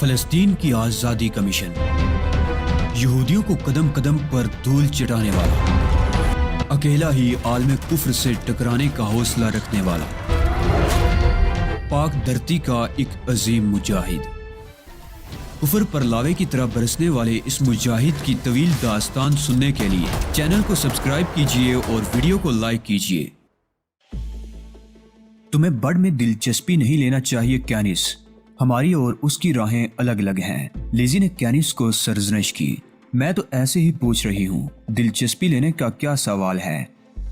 فلسطین کی آزادی کا مشن، یہودیوں کو قدم قدم پر دھول چٹانے والا، اکیلا ہی عالم کفر سے ٹکرانے کا حوصلہ رکھنے والا، پاک دھرتی کا ایک عظیم مجاہد، کفر پر لاوے کی طرح برسنے والے اس مجاہد کی طویل داستان سننے کے لیے چینل کو سبسکرائب کیجئے اور ویڈیو کو لائک کیجئے۔ تمہیں بڑھ میں دلچسپی نہیں لینا چاہیے کینس، ہماری اور اس کی راہیں الگ الگ ہیں۔ لیزی نے کینس کو سرزنش کی۔ میں تو ایسے ہی پوچھ رہی ہوں، دلچسپی لینے کا کیا سوال ہے؟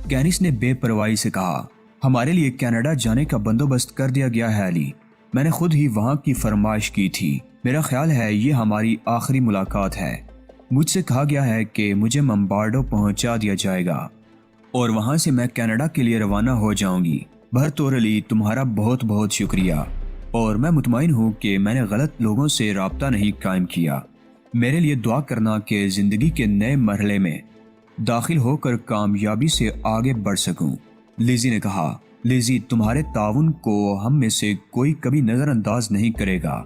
کینس نے بے پرواہی سے کہا، ہمارے لیے کینیڈا جانے کا بندوبست کر دیا گیا ہے علی، میں نے خود ہی وہاں کی فرمائش کی تھی، میرا خیال ہے یہ ہماری آخری ملاقات ہے۔ مجھ سے کہا گیا ہے کہ مجھے ممبارڈو پہنچا دیا جائے گا اور وہاں سے میں کینیڈا کے لیے روانہ ہو جاؤں گی۔ بھرطور علی، تمہارا بہت بہت شکریہ، اور میں مطمئن ہوں کہ میں نے غلط لوگوں سے رابطہ نہیں قائم کیا۔ میرے لیے دعا کرنا کہ زندگی کے نئے مرحلے میں داخل ہو کر کامیابی سے آگے بڑھ سکوں۔ لیزی نے کہا، لیزی، تمہارے تعاون کو ہم میں سے کوئی کبھی نظر انداز نہیں کرے گا،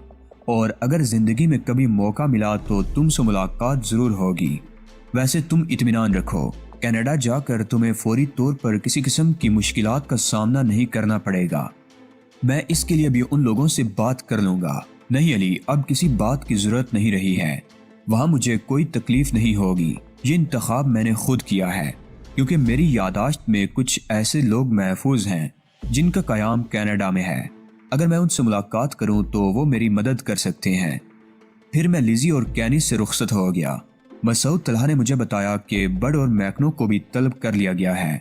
اور اگر زندگی میں کبھی موقع ملا تو تم سے ملاقات ضرور ہوگی۔ ویسے تم اطمینان رکھو، کینیڈا جا کر تمہیں فوری طور پر کسی قسم کی مشکلات کا سامنا نہیں کرنا پڑے گا۔ میں اس کے لیے بھی ان لوگوں سے بات کر لوں گا۔ نہیں علی، اب کسی بات کی ضرورت نہیں رہی ہے، وہاں مجھے کوئی تکلیف نہیں ہوگی۔ یہ انتخاب میں نے خود کیا ہے، کیونکہ میری یادداشت میں کچھ ایسے لوگ محفوظ ہیں جن کا قیام کینیڈا میں ہے۔ اگر میں ان سے ملاقات کروں تو وہ میری مدد کر سکتے ہیں۔ پھر میں لیزی اور کینی سے رخصت ہو گیا۔ مسعود طلحہ نے مجھے بتایا کہ بڈ اور میکنو کو بھی طلب کر لیا گیا ہے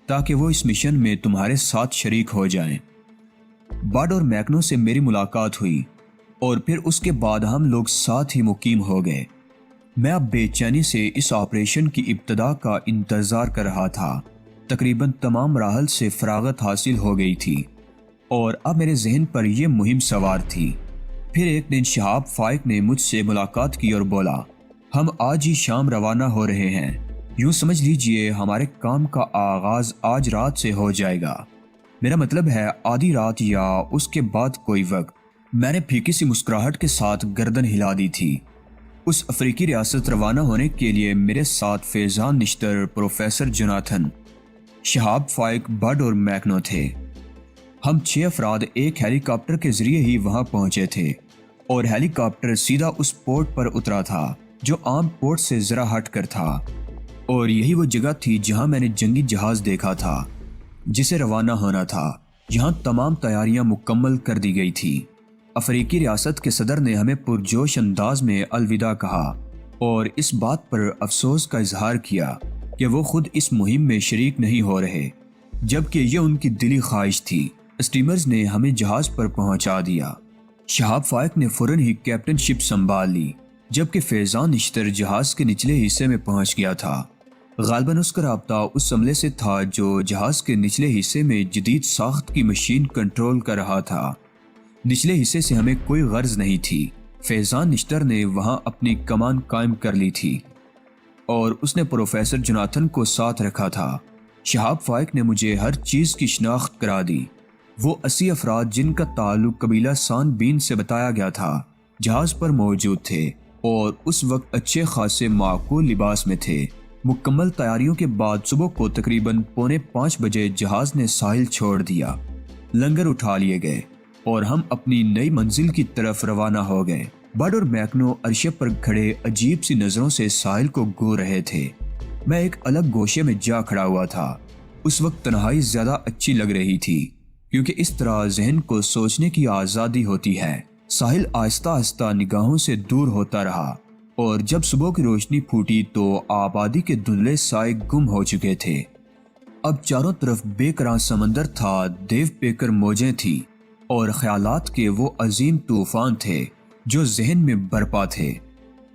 تاکہ وہ اس مشن میں تمہارے ساتھ شریک ہو جائیں۔ بڈ اور میکنو سے میری ملاقات ہوئی اور پھر اس کے بعد ہم لوگ ساتھ ہی مقیم ہو گئے۔ میں اب بے چینی سے اس آپریشن کی ابتدا کا انتظار کر رہا تھا۔ تقریباً تمام مراحل سے فراغت حاصل ہو گئی تھی اور اب میرے ذہن پر یہ مہم سوار تھی۔ پھر ایک دن شہاب فائق نے مجھ سے ملاقات کی اور بولا، ہم آج ہی شام روانہ ہو رہے ہیں، یوں سمجھ لیجئے ہمارے کام کا آغاز آج رات سے ہو جائے گا۔ میرا مطلب ہے آدھی رات یا اس کے بعد کوئی وقت۔ میں نے پھیکی سی مسکراہٹ کے ساتھ گردن ہلا دی تھی۔ اس افریقی ریاست روانہ ہونے کے لیے میرے ساتھ فیضان نشتر، پروفیسر جوناتھن، شہاب فائق، بڈ اور میکنو تھے۔ ہم 6 افراد ایک ہیلی کاپٹر کے ذریعے ہی وہاں پہنچے تھے اور ہیلی کاپٹر سیدھا اس پورٹ پر اترا تھا جو عام پورٹ سے ذرا ہٹ کر تھا، اور یہی وہ جگہ تھی جہاں میں نے جنگی جہاز دیکھا تھا جسے روانہ ہونا تھا۔ یہاں تمام تیاریاں مکمل کر دی گئی تھی۔ افریقی ریاست کے صدر نے ہمیں پرجوش انداز میں الوداع کہا اور اس بات پر افسوس کا اظہار کیا کہ وہ خود اس مہم میں شریک نہیں ہو رہے، جبکہ یہ ان کی دلی خواہش تھی۔ اسٹیمرز نے ہمیں جہاز پر پہنچا دیا۔ شہاب فائق نے فوراً ہی کیپٹن شپ سنبھال لی، جبکہ فیضان نشتر جہاز کے نچلے حصے میں پہنچ گیا تھا۔ غالباً اس کا رابطہ اس عملے سے تھا جو جہاز کے نچلے حصے میں جدید ساخت کی مشین کنٹرول کر رہا تھا۔ نچلے حصے سے ہمیں کوئی غرض نہیں تھی۔ فیضان نشتر نے وہاں اپنی کمان قائم کر لی تھی اور اس نے پروفیسر جوناتھن کو ساتھ رکھا تھا۔ شہاب فائق نے مجھے ہر چیز کی شناخت کرا دی۔ وہ 80 افراد جن کا تعلق قبیلہ سان بین سے بتایا گیا تھا جہاز پر موجود تھے اور اس وقت اچھے خاصے معقول لباس میں تھے۔ مکمل تیاریوں کے بعد صبح کو تقریباً 4:45 بجے جہاز نے ساحل چھوڑ دیا، لنگر اٹھا لیے گئے اور ہم اپنی نئی منزل کی طرف روانہ ہو گئے۔ بڈ اور میکنو عرشے پر کھڑے عجیب سی نظروں سے ساحل کو گو رہے تھے۔ میں ایک الگ گوشے میں جا کھڑا ہوا تھا۔ اس وقت تنہائی زیادہ اچھی لگ رہی تھی کیونکہ اس طرح ذہن کو سوچنے کی آزادی ہوتی ہے۔ ساحل آہستہ آہستہ نگاہوں سے دور ہوتا رہا اور جب صبح کی روشنی پھوٹی تو آبادی کے دھندلے سائے گم ہو چکے تھے۔ اب چاروں طرف بے قرار سمندر تھا، دیو پیکر موجیں تھی اور خیالات کے وہ عظیم طوفان تھے جو ذہن میں برپا تھے۔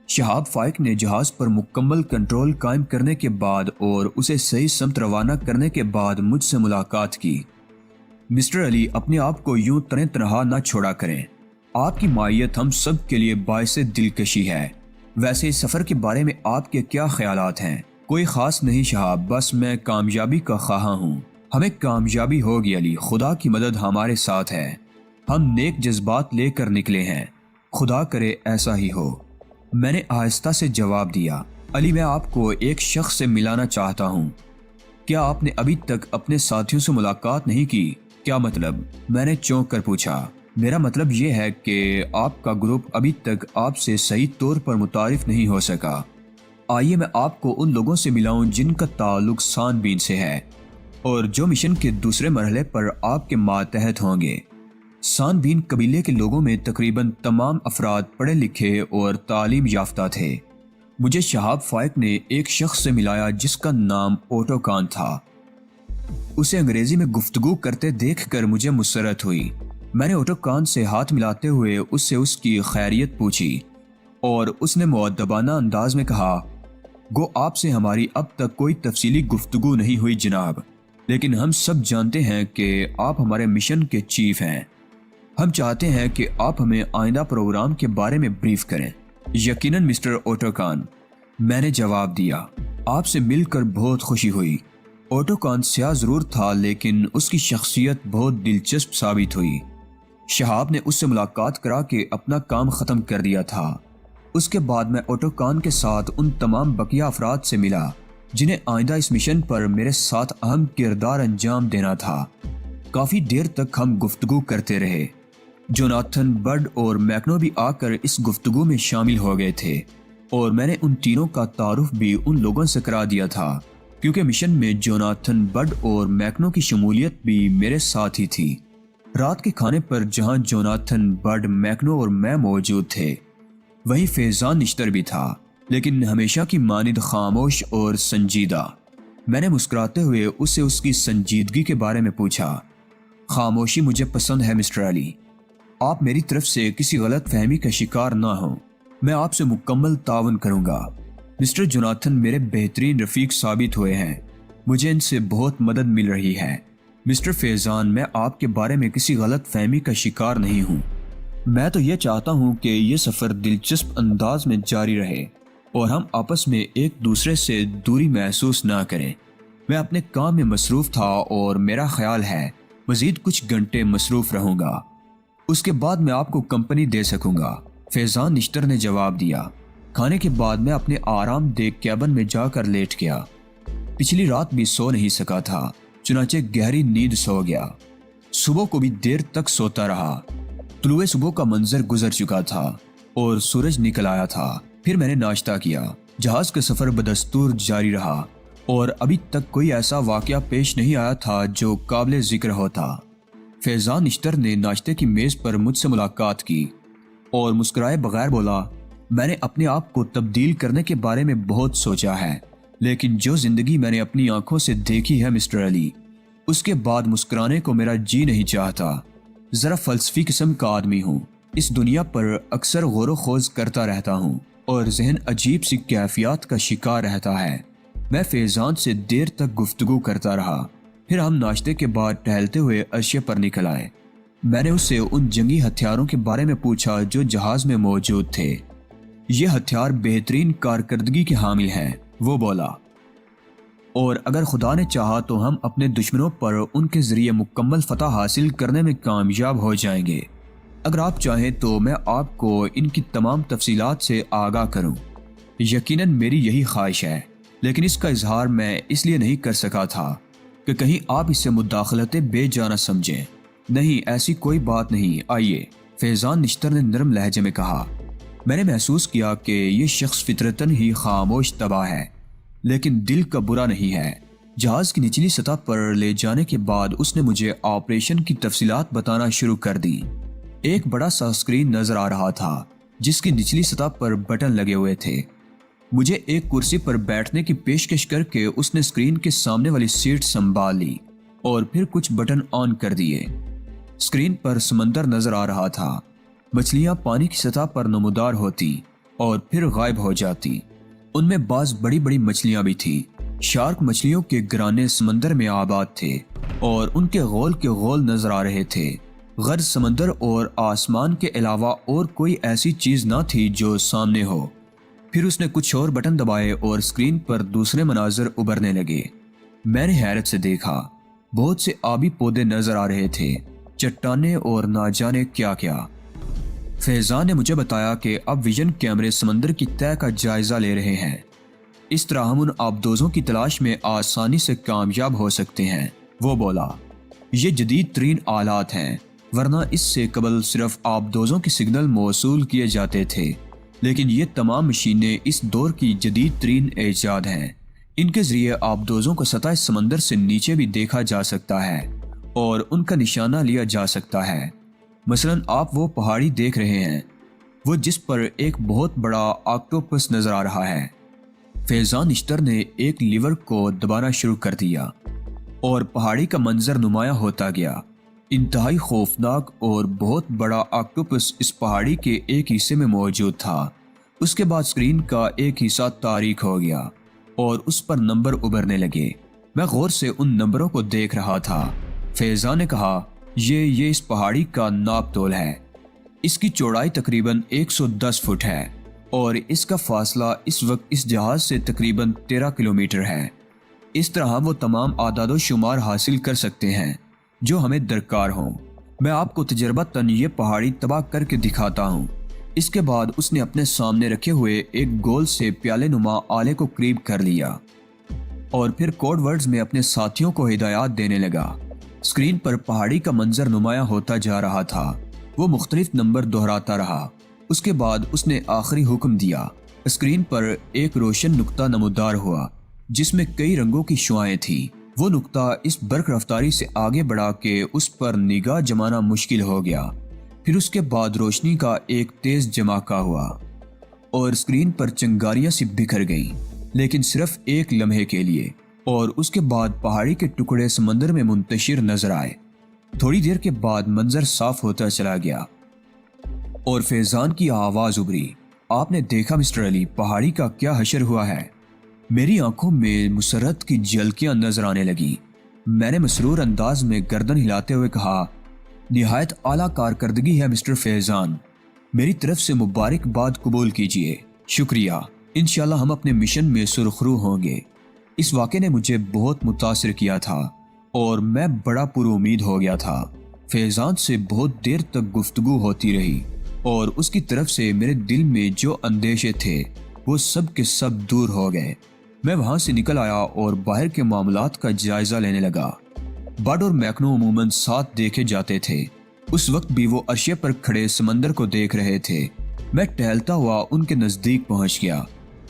شہاب فائق نے جہاز پر مکمل کنٹرول قائم کرنے کے بعد اور اسے صحیح سمت روانہ کرنے کے بعد مجھ سے ملاقات کی۔ مسٹر علی، اپنے آپ کو یوں تنہا نہ چھوڑا کریں، آپ کی معیت ہم سب کے لیے باعث دلکشی ہے۔ ویسے اس سفر کے بارے میں آپ کے کیا خیالات ہیں؟ کوئی خاص نہیں شہاب، بس میں کامیابی کا خواہاں ہوں۔ ہمیں کامیابی ہوگی علی، خدا کی مدد ہمارے ساتھ ہے۔ ہم نیک جذبات لے کر نکلے ہیں، خدا کرے ایسا ہی ہو۔ میں نے آہستہ سے جواب دیا، علی میں آپ کو ایک شخص سے ملانا چاہتا ہوں۔ کیا آپ نے ابھی تک اپنے ساتھیوں سے ملاقات نہیں کی؟ کیا مطلب؟ میں نے چونک کر پوچھا۔ میرا مطلب یہ ہے کہ آپ کا گروپ ابھی تک آپ سے صحیح طور پر متعارف نہیں ہو سکا۔ آئیے میں آپ کو ان لوگوں سے ملاؤں جن کا تعلق سان بین سے ہے اور جو مشن کے دوسرے مرحلے پر آپ کے ماتحت ہوں گے۔ سان بین قبیلے کے لوگوں میں تقریباً تمام افراد پڑھے لکھے اور تعلیم یافتہ تھے۔ مجھے شہاب فائق نے ایک شخص سے ملایا جس کا نام اوٹو کان تھا۔ اسے انگریزی میں گفتگو کرتے دیکھ کر مجھے مسرت ہوئی۔ میں نے اوٹو کان سے ہاتھ ملاتے ہوئے اس سے اس کی خیریت پوچھی اور اس نے مؤدبانہ انداز میں کہا، گو آپ سے ہماری اب تک کوئی تفصیلی گفتگو نہیں ہوئی جناب، لیکن ہم سب جانتے ہیں کہ آپ ہمارے مشن کے چیف ہیں۔ ہم چاہتے ہیں کہ آپ ہمیں آئندہ پروگرام کے بارے میں بریف کریں۔ یقیناً مسٹر اوٹو کان، میں نے جواب دیا، آپ سے مل کر بہت خوشی ہوئی۔ اوٹو کان سیاہ ضرور تھا لیکن اس کی شخصیت بہت دلچسپ ثابت ہوئی۔ شہاب نے اس سے ملاقات کرا کے اپنا کام ختم کر دیا تھا۔ اس کے بعد میں اوٹو کان کے ساتھ ان تمام بقیہ افراد سے ملا جنہیں آئندہ اس مشن پر میرے ساتھ اہم کردار انجام دینا تھا۔ کافی دیر تک ہم گفتگو کرتے رہے۔ جوناتھن، بڈ اور میکنو بھی آ کر اس گفتگو میں شامل ہو گئے تھے اور میں نے ان تینوں کا تعارف بھی ان لوگوں سے کرا دیا تھا کیونکہ مشن میں جوناتھن، بڈ اور میکنو کی شمولیت بھی میرے ساتھ ہی تھی۔ رات کے کھانے پر جہاں جوناتھن، بڈ، میکنو اور میں موجود تھے وہیں فیضان نشتر بھی تھا، لیکن ہمیشہ کی مانند خاموش اور سنجیدہ۔ میں نے مسکراتے ہوئے اسے اس کی سنجیدگی کے بارے میں پوچھا۔ خاموشی مجھے پسند ہے مسٹر علی۔ آپ میری طرف سے کسی غلط فہمی کا شکار نہ ہوں۔ میں آپ سے مکمل تعاون کروں گا۔ مسٹر جوناتھن میرے بہترین رفیق ثابت ہوئے ہیں۔ مجھے ان سے بہت مدد مل رہی ہے۔ مسٹر فیضان، میں آپ کے بارے میں کسی غلط فہمی کا شکار نہیں ہوں۔ میں تو یہ چاہتا ہوں کہ یہ سفر دلچسپ انداز میں جاری رہے اور ہم آپس میں ایک دوسرے سے دوری محسوس نہ کریں۔ میں اپنے کام میں مصروف تھا اور میرا خیال ہے مزید کچھ گھنٹے مصروف رہوں گا۔ اس کے بعد میں آپ کو کمپنی دے سکوں گا، فیضان نشتر نے جواب دیا۔ کھانے کے بعد میں اپنے آرام دہ کیبن میں جا کر لیٹ گیا۔ پچھلی رات بھی سو نہیں سکا تھا، چنانچہ گہری نیند سو گیا۔ صبح کو بھی دیر تک سوتا رہا۔ طلوع صبح کا منظر گزر چکا تھا اور سورج نکل آیا تھا۔ پھر میں نے ناشتہ کیا۔ جہاز کا سفر بدستور جاری رہا اور ابھی تک کوئی ایسا واقعہ پیش نہیں آیا تھا جو قابل ذکر ہوتا۔ فیضان نشتر نے ناشتے کی میز پر مجھ سے ملاقات کی اور مسکرائے بغیر بولا، میں نے اپنے آپ کو تبدیل کرنے کے بارے میں بہت سوچا ہے، لیکن جو زندگی میں نے اپنی آنکھوں سے دیکھی ہے مسٹر علی، اس کے بعد مسکرانے کو میرا جی نہیں چاہتا۔ ذرا فلسفی قسم کا آدمی ہوں، اس دنیا پر اکثر غور و خوض کرتا رہتا ہوں اور ذہن عجیب سی کیفیات کا شکار رہتا ہے۔ میں فیضان سے دیر تک گفتگو کرتا رہا، پھر ہم ناشتے کے بعد ٹہلتے ہوئے عرصے پر نکل آئے۔ میں نے اس سے ان جنگی ہتھیاروں کے بارے میں پوچھا جو جہاز میں موجود تھے۔ یہ ہتھیار بہترین کارکردگی کے حامل ہیں، وہ بولا، اور اگر خدا نے چاہا تو ہم اپنے دشمنوں پر ان کے ذریعے مکمل فتح حاصل کرنے میں کامیاب ہو جائیں گے۔ اگر آپ چاہیں تو میں آپ کو ان کی تمام تفصیلات سے آگاہ کروں۔ یقیناً میری یہی خواہش ہے، لیکن اس کا اظہار میں اس لیے نہیں کر سکا تھا کہ کہیں آپ اس سے مداخلت بے جا نہ سمجھیں۔ نہیں، ایسی کوئی بات نہیں، آئیے، فیضان نشتر نے نرم لہجے میں کہا۔ میں نے محسوس کیا کہ یہ شخص فطرتاً ہی خاموش طبع ہے، لیکن دل کا برا نہیں ہے۔ جہاز کی نچلی سطح پر لے جانے کے بعد اس نے مجھے آپریشن کی تفصیلات بتانا شروع کر دی۔ ایک بڑا سا اسکرین نظر آ رہا تھا جس کی نچلی سطح پر بٹن لگے ہوئے تھے۔ مجھے ایک کرسی پر بیٹھنے کی پیشکش کر کے اس نے اسکرین کے سامنے والی سیٹ سنبھال لی اور پھر کچھ بٹن آن کر دیے۔ اسکرین پر سمندر نظر آ رہا تھا۔ مچھلیاں پانی کی سطح پر نمودار ہوتی اور پھر غائب ہو جاتی۔ ان میں بعض بڑی بڑی مچھلیاں بھی تھیں۔ شارک مچھلیوں کے گرانے سمندر میں آباد تھے اور ان کے غول کے غول نظر آ رہے تھے۔ غرض سمندر اور آسمان کے علاوہ اور کوئی ایسی چیز نہ تھی جو سامنے ہو۔ پھر اس نے کچھ اور بٹن دبائے اور اسکرین پر دوسرے مناظر ابھرنے لگے۔ میں نے حیرت سے دیکھا، بہت سے آبی پودے نظر آ رہے تھے، چٹانیں اور نہ جانے کیا کیا۔ فیضان نے مجھے بتایا کہ اب ویژن کیمرے سمندر کی تہہ کا جائزہ لے رہے ہیں، اس طرح ہم ان آبدوزوں کی تلاش میں آسانی سے کامیاب ہو سکتے ہیں۔ وہ بولا، یہ جدید ترین آلات ہیں، ورنہ اس سے قبل صرف آبدوزوں کے سگنل موصول کیے جاتے تھے، لیکن یہ تمام مشینیں اس دور کی جدید ترین ایجاد ہیں۔ ان کے ذریعے آبدوزوں کو سطح سمندر سے نیچے بھی دیکھا جا سکتا ہے اور ان کا نشانہ لیا جا سکتا ہے۔ مثلا آپ وہ پہاڑی دیکھ رہے ہیں، وہ جس پر ایک بہت بڑا آکٹوپس نظر آ رہا ہے۔ فیضان نشتر نے ایک لیور کو دبانا شروع کر دیا اور پہاڑی کا منظر نمایاں ہوتا گیا۔ انتہائی خوفناک اور بہت بڑا آکٹوپس اس پہاڑی کے ایک حصے میں موجود تھا۔ اس کے بعد اسکرین کا ایک حصہ تاریک ہو گیا اور اس پر نمبر ابھرنے لگے۔ میں غور سے ان نمبروں کو دیکھ رہا تھا۔ فیضان نے کہا، یہ اس پہاڑی کا ناپ تول ہے۔ اس کی چوڑائی تقریباً 110 فٹ ہے اور اس کا فاصلہ اس وقت اس جہاز سے تقریباً 13 کلومیٹر ہے۔ اس طرح ہم وہ تمام اعداد و شمار حاصل کر سکتے ہیں جو ہمیں درکار ہوں۔ میں آپ کو تجربتاً یہ پہاڑی تباہ کر کے دکھاتا ہوں۔ اس کے بعد اس نے اپنے سامنے رکھے ہوئے ایک گول سے پیالے نما آلے کو قریب کر لیا اور پھر کوڈ ورڈز میں اپنے ساتھیوں کو ہدایات دینے لگا۔ اسکرین پر پہاڑی کا منظر نمایاں ہوتا جا رہا تھا۔ وہ مختلف نمبر دہراتا رہا۔ اس کے بعد اس نے آخری حکم دیا۔ اسکرین پر ایک روشن نقطہ نمودار ہوا جس میں کئی رنگوں کی شعاعیں تھیں۔ وہ نقطہ اس برق رفتاری سے آگے بڑھا کہ اس پر نگاہ جمانا مشکل ہو گیا۔ پھر اس کے بعد روشنی کا ایک تیز جماکہ ہوا اور اسکرین پر چنگاریاں سی بکھر گئیں، لیکن صرف ایک لمحے کے لیے، اور اس کے بعد پہاڑی کے ٹکڑے سمندر میں منتشر نظر آئے۔ تھوڑی دیر کے بعد منظر صاف ہوتا چلا گیا اور فیضان کی آواز ابھری، آپ نے دیکھا مسٹر علی، پہاڑی کا کیا حشر ہوا ہے؟ میری آنکھوں میں مسرت کی جھلکیاں نظر آنے لگیں۔ میں نے مسرور انداز میں گردن ہلاتے ہوئے کہا، نہایت اعلیٰ کارکردگی ہے مسٹر فیضان، میری طرف سے مبارکباد قبول کیجیے۔ شکریہ، انشاءاللہ ہم اپنے مشن میں سرخرو ہوں گے۔ اس واقعے نے مجھے بہت متاثر کیا تھا اور میں بڑا پر امید ہو گیا تھا۔ فیضان سے بہت دیر تک گفتگو ہوتی رہی اور اس کی طرف سے میرے دل میں جو اندیشے تھے وہ سب کے سب دور ہو گئے۔ میں وہاں سے نکل آیا اور باہر کے معاملات کا جائزہ لینے لگا۔ بڈ اور میکنو عموماً ساتھ دیکھے جاتے تھے۔ اس وقت بھی وہ عرشے پر کھڑے سمندر کو دیکھ رہے تھے۔ میں ٹہلتا ہوا ان کے نزدیک پہنچ گیا۔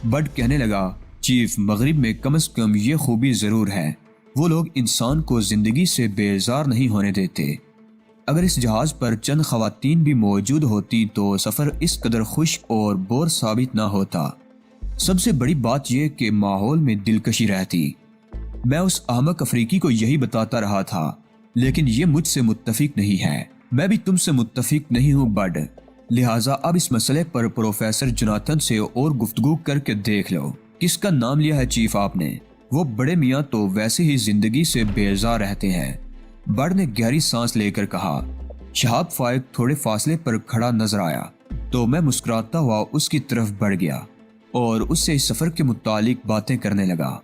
بڈ کہنے لگا، چیف، مغرب میں کم از کم یہ خوبی ضرور ہے، وہ لوگ انسان کو زندگی سے بیزار نہیں ہونے دیتے۔ اگر اس جہاز پر چند خواتین بھی موجود ہوتی تو سفر اس قدر خشک اور بور ثابت نہ ہوتا۔ سب سے بڑی بات یہ کہ ماحول میں دلکشی رہتی۔ میں اس احمق افریقی کو یہی بتاتا رہا تھا، لیکن یہ مجھ سے متفق نہیں ہے۔ میں بھی تم سے متفق نہیں ہوں بڈ، لہٰذا اب اس مسئلے پر پروفیسر جوناتھن سے اور گفتگو کر کے دیکھ لو۔ کس کا نام لیا ہے چیف آپ نے؟ وہ بڑے میاں تو ویسے ہی زندگی سے بیزار رہتے ہیں۔ بڈ نے گہری سانس لے کر کہا۔ شہاب فائق تھوڑے فاصلے پر کھڑا نظر آیا تو میں مسکراتا ہوا اس کی طرف بڑھ گیا اور اس سے اس سفر کے متعلق باتیں کرنے لگا۔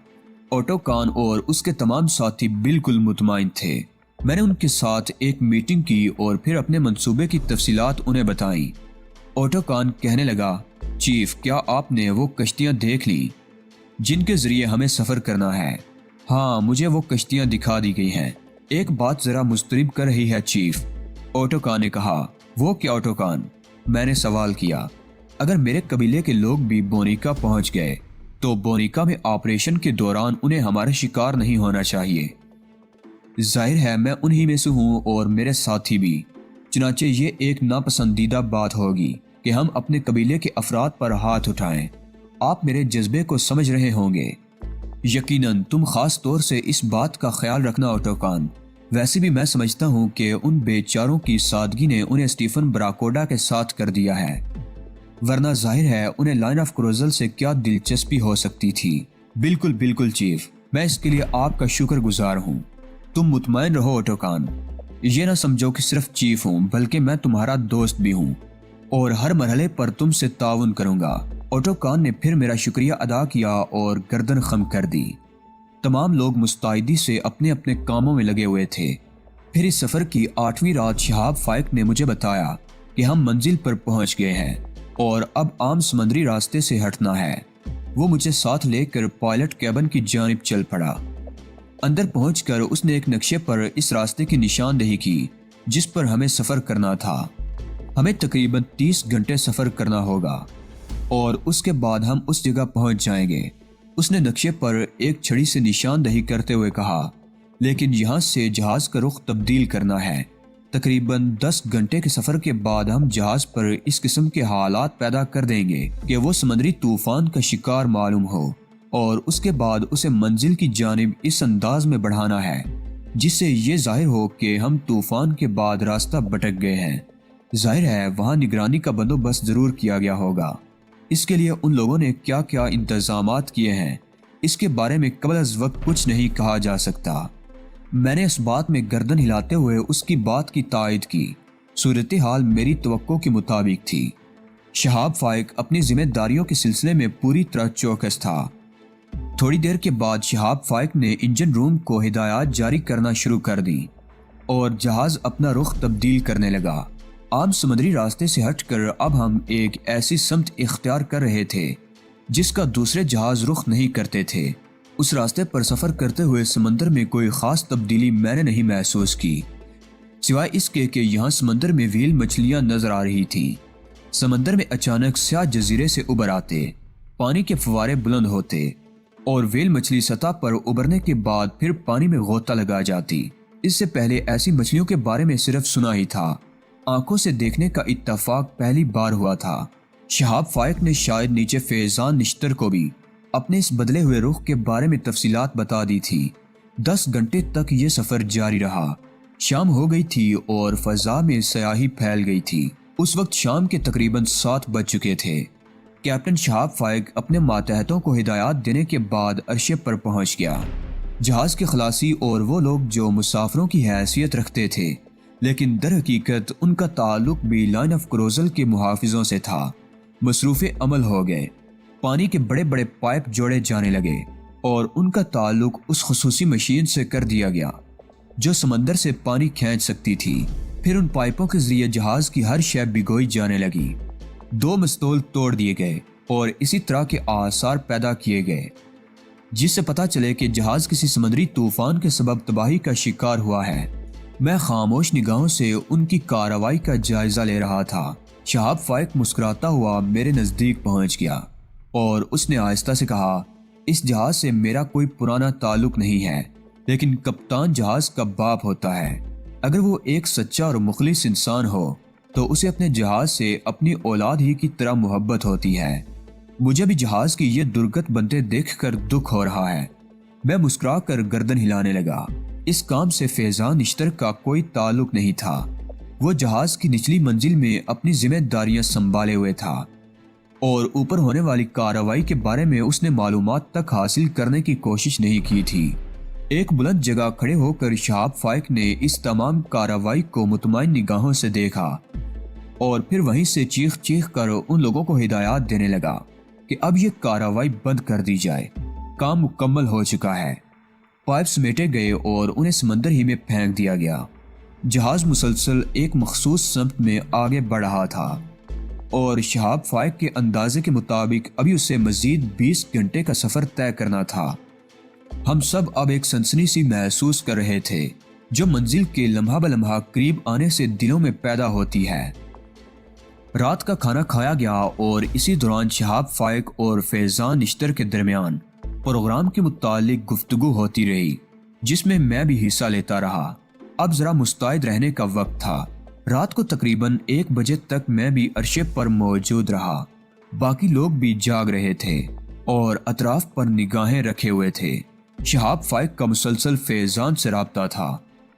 اوٹو کان اور اس کے تمام ساتھی بالکل مطمئن تھے۔ میں نے ان کے ساتھ ایک میٹنگ کی اور پھر اپنے منصوبے کی تفصیلات انہیں بتائیں۔ اوٹو کان کہنے لگا، چیف، کیا آپ نے وہ کشتیاں دیکھ لی جن کے ذریعے ہمیں سفر کرنا ہے؟ ہاں، مجھے وہ کشتیاں دکھا دی گئی ہیں۔ ایک بات ذرا مضطرب کر رہی ہے چیف، اوٹو کان نے کہا۔ وہ کیا اوٹو کان؟ میں نے سوال کیا۔ اگر میرے قبیلے کے لوگ بھی بونیکا پہنچ گئے تو بونیکا میں آپریشن کے دوران انہیں ہمارا شکار نہیں ہونا چاہیے۔ ظاہر ہے میں انہی میں سے ہوں اور میرے ساتھی بھی، چنانچہ یہ ایک ناپسندیدہ بات ہوگی کہ ہم اپنے قبیلے کے افراد پر ہاتھ اٹھائیں۔ آپ میرے جذبے کو سمجھ رہے ہوں گے۔ یقیناً تم خاص طور سے اس بات کا خیال رکھنا اوٹو کان۔ ویسے بھی میں سمجھتا ہوں کہ ان بیچاروں کی سادگی نے انہیں اسٹیفن براکوڈا کے ساتھ کر دیا ہے، ورنہ ظاہر ہے انہیں لائن آف کروزل سے کیا دلچسپی ہو سکتی تھی۔ بالکل بالکل چیف، میں اس کے لیے آپ کا شکر گزار ہوں۔ تم مطمئن رہو اوٹو کان، یہ نہ سمجھو کہ صرف چیف ہوں بلکہ میں تمہارا دوست بھی ہوں اور ہر مرحلے پر تم سے تعاون کروں گا۔ اوٹو کان نے پھر میرا شکریہ ادا کیا اور گردن خم کر دی۔ تمام لوگ مستعدی سے اپنے اپنے کاموں میں لگے ہوئے تھے۔ پھر اس سفر کی 8ویں رات شہاب فائق نے مجھے بتایا کہ ہم منزل پر پہنچ گئے ہیں اور اب عام سمندری راستے سے ہٹنا ہے۔ وہ مجھے ساتھ لے کر پائلٹ کیبن کی جانب چل پڑا۔ اندر پہنچ کر اس نے ایک نقشے پر اس راستے کی نشاندہی کی جس پر ہمیں سفر کرنا تھا۔ ہمیں تقریباً 30 گھنٹے سفر کرنا ہوگا اور اس کے بعد ہم اس جگہ پہنچ جائیں گے۔ اس نے نقشے پر ایک چھڑی سے نشاندہی کرتے ہوئے کہا، لیکن یہاں سے جہاز کا رخ تبدیل کرنا ہے۔ تقریباً 10 گھنٹے کے سفر کے بعد ہم جہاز پر اس قسم کے حالات پیدا کر دیں گے کہ وہ سمندری طوفان کا شکار معلوم ہو، اور اس کے بعد اسے منزل کی جانب اس انداز میں بڑھانا ہے جس سے یہ ظاہر ہو کہ ہم طوفان کے بعد راستہ بھٹک گئے ہیں۔ ظاہر ہے وہاں نگرانی کا بندوبست ضرور کیا گیا ہوگا۔ اس کے لیے ان لوگوں نے کیا کیا انتظامات کیے ہیں اس کے بارے میں قبل از وقت کچھ نہیں کہا جا سکتا۔ میں نے اس بات میں گردن ہلاتے ہوئے اس کی بات کی تائید کی۔ صورتحال میری توقع کے مطابق تھی۔ شہاب فائق اپنی ذمہ داریوں کے سلسلے میں پوری طرح چوکس تھا۔ تھوڑی دیر کے بعد شہاب فائق نے انجن روم کو ہدایات جاری کرنا شروع کر دی اور جہاز اپنا رخ تبدیل کرنے لگا۔ عام سمندری راستے سے ہٹ کر اب ہم ایک ایسی سمت اختیار کر رہے تھے جس کا دوسرے جہاز رخ نہیں کرتے تھے۔ اس راستے پر سفر کرتے ہوئے سمندر میں کوئی خاص تبدیلی میں نے نہیں محسوس کی، سوائے اس کے کہ یہاں سمندر میں ویل مچھلیاں نظر آ رہی تھیں۔ سمندر میں اچانک سیاہ جزیرے سے ابھر آتے، پانی کے فوارے بلند ہوتے اور ویل مچھلی سطح پر ابھرنے کے بعد پھر پانی میں غوطہ لگا جاتی۔ اس سے پہلے ایسی مچھلیوں کے بارے میں صرف سنا ہی تھا، آنکھوں سے دیکھنے کا اتفاق پہلی بار ہوا تھا۔ شہاب فائق نے شاید نیچے فیضان نشتر کو بھی اپنے اس بدلے ہوئے رخ کے بارے میں تفصیلات بتا دی تھی۔ 10 گھنٹے تک یہ سفر جاری رہا۔ شام ہو گئی تھی اور فضا میں سیاہی پھیل گئی تھی۔ اس وقت شام کے تقریباً 7 بج چکے تھے۔ کیپٹن شہاب فائق اپنے ماتحتوں کو ہدایات دینے کے بعد عرشے پر پہنچ گیا۔ جہاز کے خلاصی اور وہ لوگ جو مسافروں کی حیثیت رکھتے تھے لیکن در حقیقت ان کا تعلق بھی لائن آف کروزل کے محافظوں سے تھا، مصروف عمل ہو گئے۔ پانی کے بڑے بڑے پائپ جوڑے جانے لگے اور ان کا تعلق اس خصوصی مشین سے کر دیا گیا جو سمندر سے پانی کھینچ سکتی تھی۔ پھر ان پائپوں کے ذریعے جہاز کی ہر شے بھگوئی جانے لگی۔ 2 مستول توڑ دیے گئے اور اسی طرح کے آثار پیدا کیے گئے جس سے پتہ چلے کہ جہاز کسی سمندری طوفان کے سبب تباہی کا شکار ہوا ہے۔ میں خاموش نگاہوں سے ان کی کارروائی کا جائزہ لے رہا تھا۔ شہاب فائق مسکراتا ہوا میرے نزدیک پہنچ گیا اور اس نے آہستہ سے کہا، اس جہاز سے میرا کوئی پرانا تعلق نہیں ہے، لیکن کپتان جہاز کا باپ ہوتا ہے۔ اگر وہ ایک سچا اور مخلص انسان ہو تو اسے اپنے جہاز سے اپنی اولاد ہی کی طرح محبت ہوتی ہے۔ مجھے بھی جہاز کی یہ درگت بنتے دیکھ کر دکھ ہو رہا ہے۔ میں مسکرا کر گردن ہلانے لگا۔ اس کام سے فیضان نشتر کا کوئی تعلق نہیں تھا۔ وہ جہاز کی نچلی منزل میں اپنی ذمہ داریاں سنبھالے ہوئے تھا اور اوپر ہونے والی کارروائی کے بارے میں اس نے معلومات تک حاصل کرنے کی کوشش نہیں کی تھی۔ ایک بلند جگہ کھڑے ہو کر شہاب فائق نے اس تمام کارروائی کو مطمئن نگاہوں سے دیکھا اور پھر وہیں سے چیخ چیخ کر ان لوگوں کو ہدایات دینے لگا کہ اب یہ کارروائی بند کر دی جائے، کام مکمل ہو چکا ہے۔ پائپ سمیٹے گئے اور انہیں سمندر ہی میں پھینک دیا گیا۔ جہاز مسلسل ایک مخصوص سمت میں آگے بڑھ رہا تھا اور شہاب فائق کے اندازے کے مطابق ابھی اسے مزید 20 گھنٹے کا سفر طے کرنا تھا۔ ہم سب اب ایک سنسنی سی محسوس کر رہے تھے جو منزل کے لمحہ بلمحہ قریب آنے سے دلوں میں پیدا ہوتی ہے۔ رات کا کھانا کھایا گیا اور اسی دوران شہاب فائق اور فیضان نشتر کے درمیان پروگرام کے متعلق گفتگو ہوتی رہی جس میں میں بھی حصہ لیتا رہا۔ اب ذرا مستعد رہنے کا وقت تھا۔ رات کو تقریباً 1 بجے تک میں بھی عرشے پر موجود رہا۔ باقی لوگ بھی جاگ رہے تھے اور اطراف پر نگاہیں رکھے ہوئے تھے۔ شہاب فائق کا مسلسل فیضان سے رابطہ تھا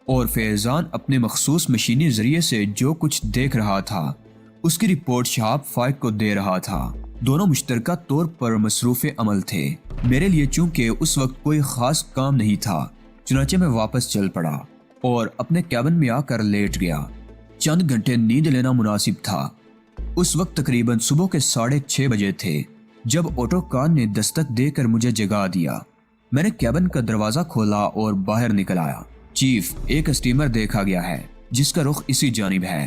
اور فیضان اپنے مخصوص مشینی ذریعے سے جو کچھ دیکھ رہا تھا اس کی رپورٹ شہاب فائق کو دے رہا تھا۔ دونوں مشترکہ طور پر مصروف عمل تھے۔ میرے لیے چونکہ اس وقت کوئی خاص کام نہیں تھا، چنانچہ میں واپس چل پڑا اور اپنے کیبن میں آ کر لیٹ گیا۔ چند گھنٹے نیند لینا مناسب تھا۔ اس وقت تقریباً صبح کے 6:30 بجے تھے جب آٹو کار نے دستک دے کر مجھے جگا دیا۔ میں نے کیبن کا دروازہ کھولا اور باہر نکل آیا۔ چیف، ایک اسٹیمر دیکھا گیا ہے جس کا رخ اسی جانب ہے۔